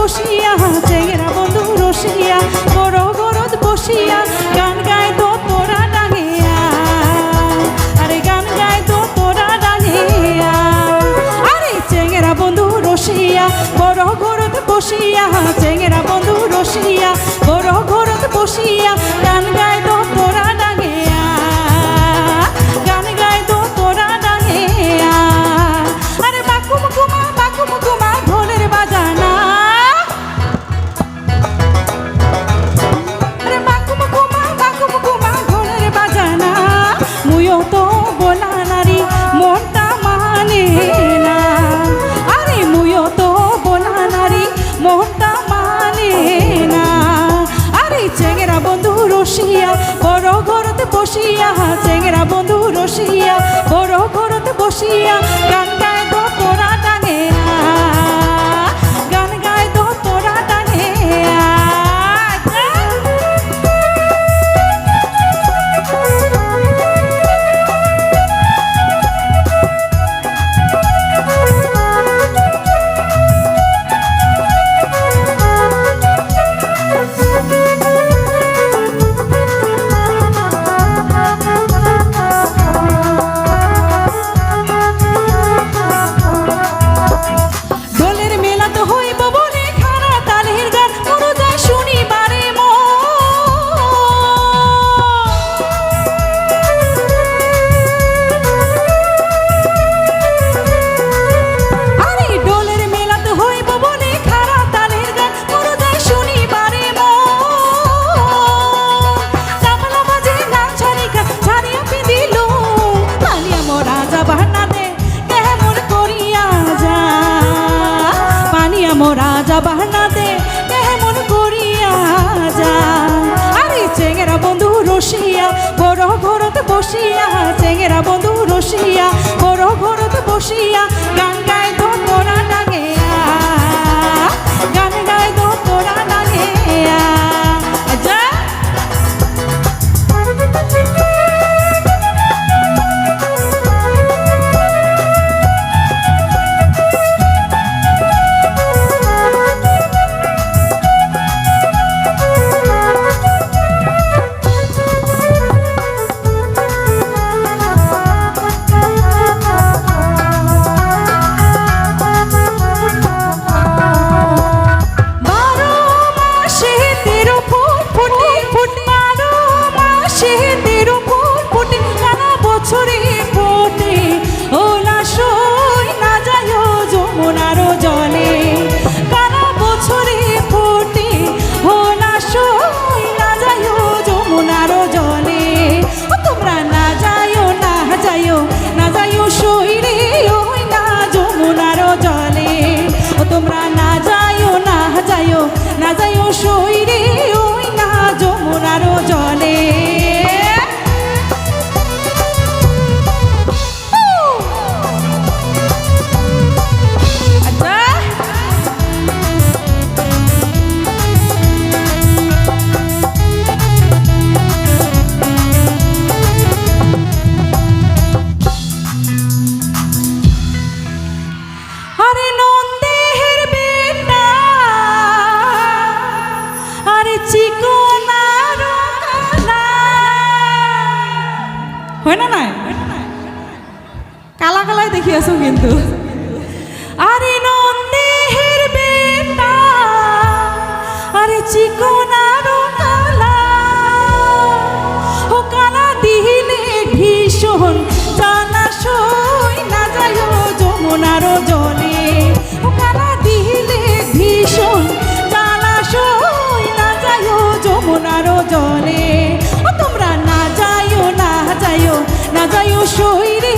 বসিয়া চেংরা বন্ধু রসিয়া বড় গরদ বসিয়া গান গায় তো তোরা ডাঙিয়া আরে গান গায় তো তোরা ডাঙিয়া আরে চেংরা বন্ধু রসিয়া বড় গরদ বসিয়া চেংরা বন্ধু রসিয়া বড় গরদ বসিয়া গান গায় তো তোরা ডাঙিয়া গান গায় তো তোরা ডাঙিয়া আরে বাকুম কুমা ঢোলের বাজানা আরে বাকুম কুমা ঢোলের বাজানা মুয়ো তো বলা নারী মনটা মানে না আরে মুয়ো তো বলা নারী মনটা মানে না আরে চেংরা বন্ধু রসিয়া বড় ঘরতে বসিয়া চেংরা বন্ধু রসিয়া বড় ঘরতে বসিয়া গান গায় তো তোরা ডাঙিয়া গান গায় তো তোরা ডাঙিয়া রাজা বাহানা দে কেমন করিয়া যা আরে চেংরা বন্ধু রসিয়া বড় ঘরতে বসিয়া চেংরা বন্ধু রসিয়া বড় ঘরতে বসিয়া গান গায় তো তোরা ডাঙিয়া গান গায় তো তোরা ডাঙিয়া যা তোমরা না যাইও না যাইও সইরে ওই না যমুনার জলে আরে নন্দের বেটা আরে চিকনার কালা হয় না নাই কালা কালাই দেখি আছো কিন্তু আরে নন্দের বেটা আরে চিকনার কালা ও কালা দিলে ভীষণ জানা সই না যায় যমুনার জলে ও কালা দিলে ভীষণ জানা সই না যায় যমুনার জলে ও তোমরা না যাইও না যাইও সই রে